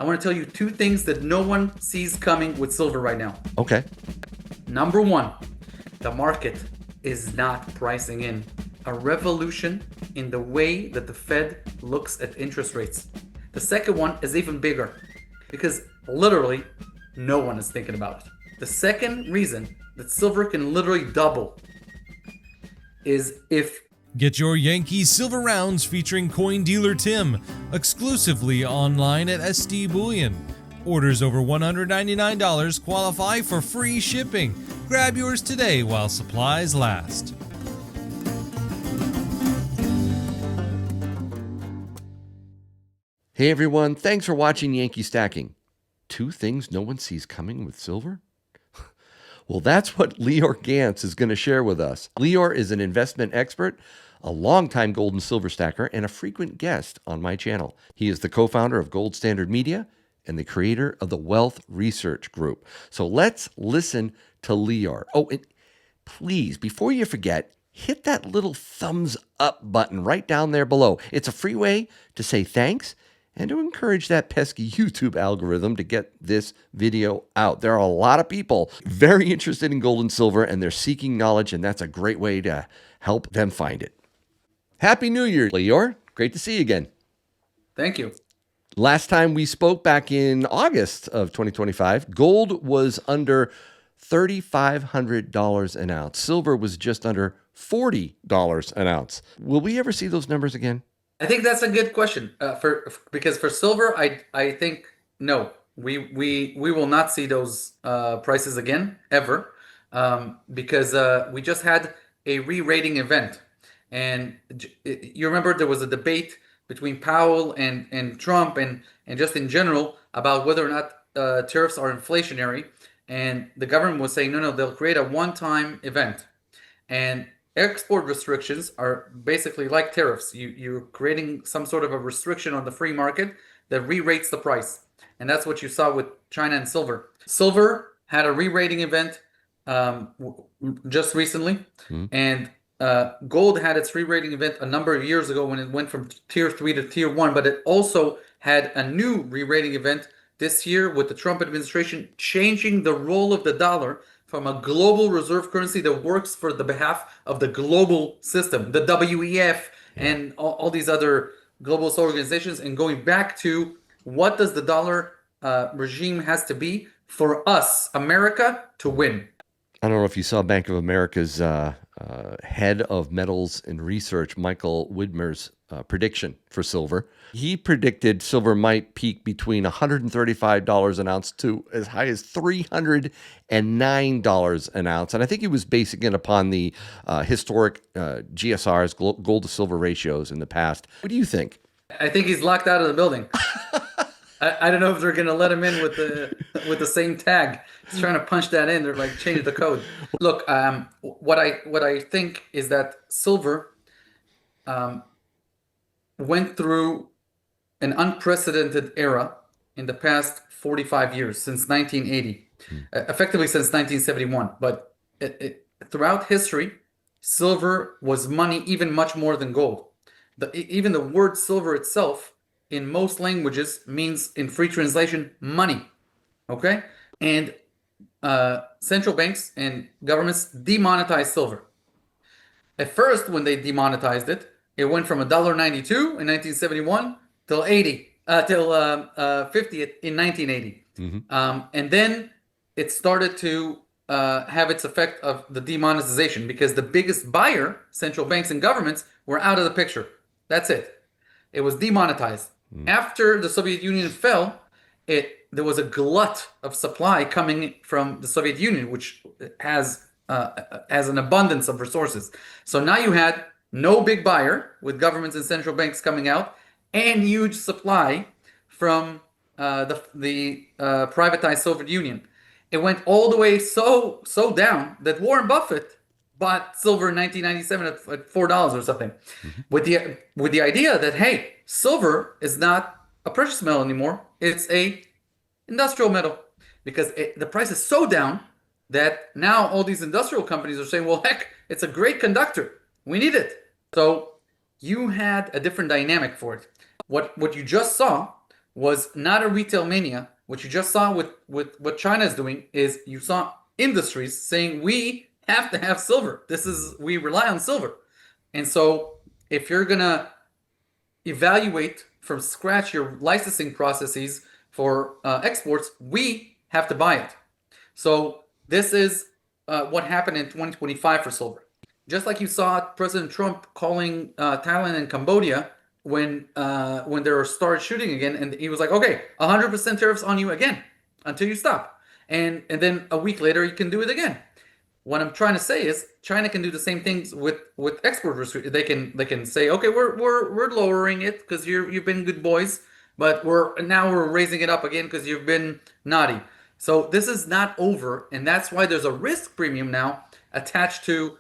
I want to tell you two things that no one sees coming with silver right now. Okay. Number one, the market is not pricing in a revolution in the way that the Fed looks at interest rates. The second one is even bigger because literally no one is thinking about it. The second reason that silver can literally double is if Get your Yankee Silver Rounds featuring coin dealer Tim exclusively online at SD Bullion. Orders over $199 qualify for free shipping. Grab yours today while supplies last. Hey everyone, thanks for watching Yankee Stacking. Two things no one sees coming with silver? Well, that's what Lior Gantz is going to share with us. Lior is an investment expert, a longtime gold and silver stacker, and a frequent guest on my channel. He is the co-founder of Gold Standard Media and the creator of the Wealth Research Group. So let's listen to Lior. Oh, and please, before you forget, hit that little thumbs up button right down there below. It's a free way to say thanks and to encourage that pesky YouTube algorithm to get this video out. There are a lot of people very interested in gold and silver, and they're seeking knowledge, and that's a great way to help them find it. Happy New Year, Lior. Great to see you again. Thank you. Last time we spoke back in August of 2025, gold was under $3,500 an ounce. Silver was just under $40 an ounce. Will we ever see those numbers again? I think that's a good question. Because for silver, I think no, we will not see those prices again ever, because we just had a re-rating event, and you remember there was a debate between Powell and Trump and just in general about whether or not tariffs are inflationary, and the government was saying no, they'll create a one-time event, and export restrictions are basically like tariffs. You're creating some sort of a restriction on the free market that re-rates the price. And that's what you saw with China and silver. Silver had a re-rating event just recently. And gold had its re-rating event a number of years ago when it went from tier 3 to tier 1. But it also had a new re-rating event this year with the Trump administration changing the role of the dollar from a global reserve currency that works for the behalf of the global system, the WEF, and all these other global organizations, and going back to what does the dollar regime has to be for us, America, to win. I don't know if you saw Bank of America's head of metals and research, Michael Widmer's prediction for silver. He predicted silver might peak between $135 an ounce to as high as $309 an ounce. And I think he was basing it upon the historic GSRs, gold to silver ratios in the past. What do you think? I think he's locked out of the building. I don't know if they're going to let him in with the same tag. He's trying to punch that in. They're like, change the code. Look, what I think is that silver went through an unprecedented era in the past 45 years, since 1980, effectively since 1971. But throughout history, silver was money even much more than gold. Even the word silver itself in most languages means, in free translation, money. Okay? And central banks and governments demonetized silver. At first, when they demonetized it, it went from $1.92 in 1971 till 50 in 1980. And then it started to have its effect of the demonetization because the biggest buyer, central banks and governments, were out of the picture. That's it. It was demonetized. After the Soviet Union fell, there was a glut of supply coming from the Soviet Union, which has an abundance of resources. So now you had no big buyer with governments and central banks coming out, and huge supply from the privatized Soviet Union. It went all the way so down that Warren Buffett bought silver in 1997 at $4 or something, with the idea that, hey, silver is not a precious metal anymore; it's a industrial metal, because the price is so down that now all these industrial companies are saying, well, heck, it's a great conductor. We need it. So you had a different dynamic for it. What you just saw was not a retail mania. What you just saw with what China is doing is you saw industries saying we have to have silver. We rely on silver. And so if you're gonna evaluate from scratch your licensing processes for exports, we have to buy it. So this is what happened in 2025 for silver. Just like you saw President Trump calling Thailand and Cambodia when they started shooting again, and he was like, "Okay, 100% tariffs on you again until you stop." And then a week later, he can do it again. What I'm trying to say is China can do the same things with export restrictions. They can say, okay, we're lowering it because you've been good boys, but we're raising it up again because you've been naughty. So this is not over, and that's why there's a risk premium now attached to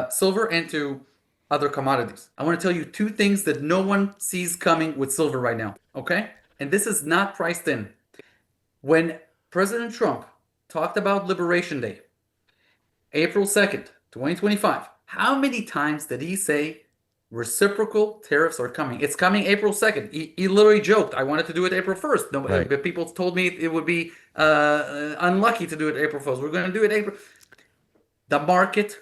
silver and to other commodities. I want to tell you two things that no one sees coming with silver right now. Okay, and this is not priced in. When President Trump talked about Liberation Day, April 2nd, 2025. How many times did he say reciprocal tariffs are coming? It's coming April 2nd. He literally joked, I wanted to do it April 1st. No, Right. but people told me it would be unlucky to do it April 1st. We're going to do it April. The market,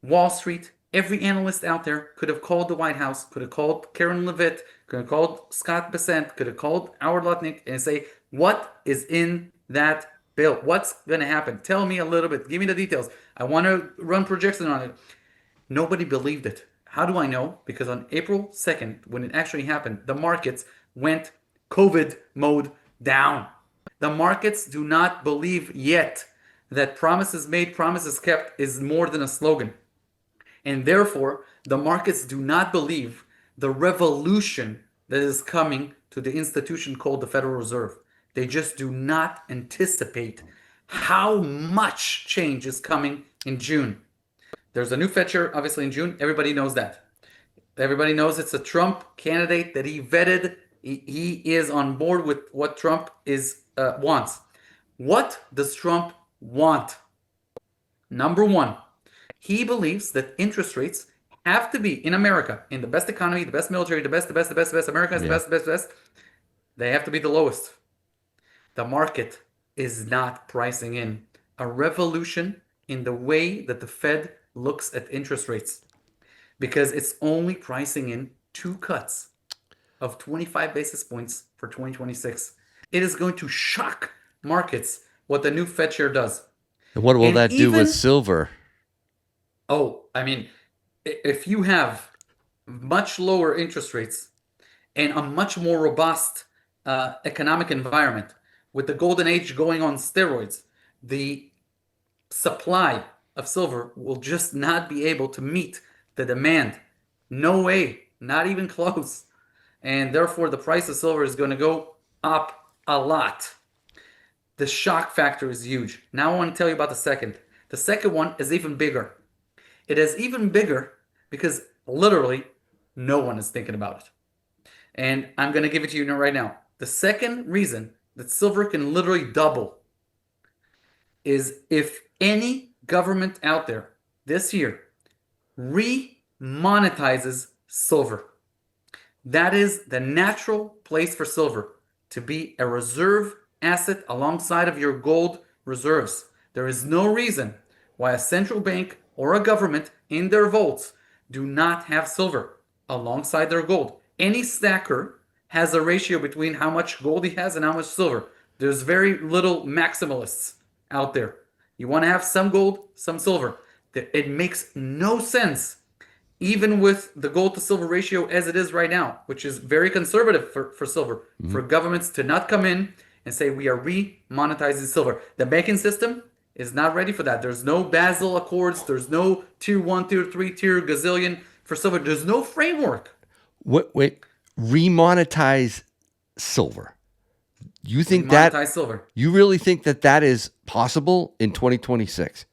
Wall Street, every analyst out there could have called the White House, could have called Karen Levitt, could have called Scott Bessent, could have called Howard Lutnick and say, what is in that bill? What's going to happen? Tell me a little bit. Give me the details. I want to run projection on it. Nobody believed it. How do I know? Because on April 2nd, when it actually happened, the markets went COVID mode down. The markets do not believe yet that promises made, promises kept is more than a slogan. And therefore, the markets do not believe the revolution that is coming to the institution called the Federal Reserve. They just do not anticipate how much change is coming in June. There's a new Fed chair, obviously, in June. Everybody knows that. Everybody knows it's a Trump candidate that he vetted. He is on board with what Trump wants. What does Trump want? Number one, he believes that interest rates have to be in America, in the best economy, the best military, the best. America is the best. They have to be the lowest. The market is not pricing in a revolution in the way that the Fed looks at interest rates because it's only pricing in 2 cuts of 25 basis points for 2026. It is going to shock markets what the new Fed chair does. And what will And that do even- with silver? Oh, I mean, if you have much lower interest rates and a much more robust economic environment, with the golden age going on steroids, the supply of silver will just not be able to meet the demand. No way, not even close. And therefore, the price of silver is going to go up a lot. The shock factor is huge. Now I want to tell you about the second. The second one is even bigger. It is even bigger because literally no one is thinking about it. And I'm going to give it to you right now. The second reason that silver can literally double is if any government out there this year remonetizes silver. That is the natural place for silver to be a reserve asset alongside of your gold reserves. There is no reason why a central bank or a government in their vaults do not have silver alongside their gold. Any stacker has a ratio between how much gold he has and how much silver. There's very little maximalists out there. You want to have some gold, some silver. It makes no sense, even with the gold to silver ratio as it is right now, which is very conservative for silver, for governments to not come in and say we are remonetizing silver. The banking system is not ready for that. There's no Basel Accords. There's no tier 1, tier 3, tier gazillion for silver. There's no framework. Wait, remonetize silver. You think Monetize silver. you really think that is possible in 2026?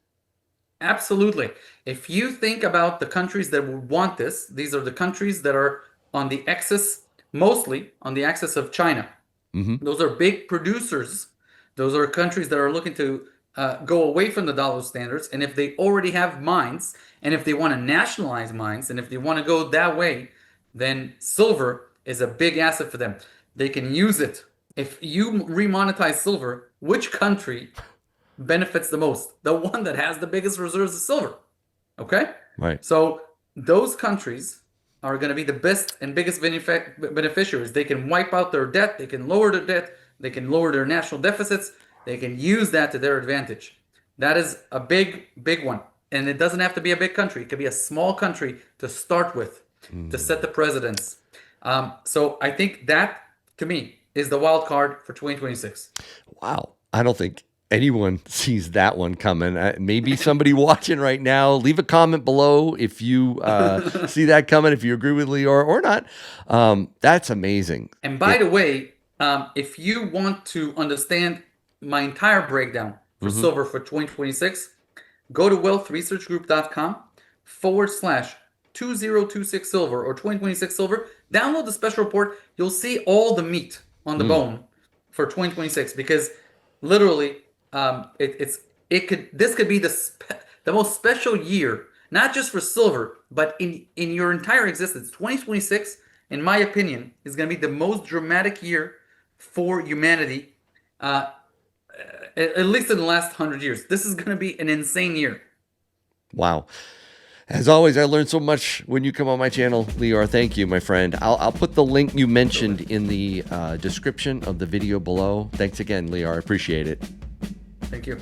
Absolutely. If you think about the countries that would want this, these are the countries that are on the axis, mostly on the axis of China. Those are big producers. Those are countries that are looking to go away from the dollar standards. And if they already have mines, and if they want to nationalize mines, and if they want to go that way, then silver is a big asset for them. They can use it if you remonetize silver, which country benefits the most? The one that has the biggest reserves of silver. Okay? Right. So those countries are going to be the best and biggest beneficiaries. They can wipe out their debt, they can lower their debt, they can lower their national deficits, they can use that to their advantage. That is a big, big one. And it doesn't have to be a big country. It could be a small country to start with, to set the precedence. So I think that, to me, is the wild card for 2026. Wow. I don't think anyone sees that one coming. Maybe somebody watching right now, leave a comment below if you see that coming, if you agree with Lior or not. That's amazing. And by the way, if you want to understand my entire breakdown for silver for 2026, go to wealthresearchgroup.com/2026 silver or 2026 silver. Download the special report. You'll see all the meat on the bone for 2026 because literally this could be the most special year, not just for silver, but in your entire existence. 2026, in my opinion, is going to be the most dramatic year for humanity, at least in the last 100 years. This is going to be an insane year. Wow. As always, I learned so much when you come on my channel, Lior. Thank you, my friend. I'll put the link you mentioned in the description of the video below. Thanks again, Lior. I appreciate it. Thank you.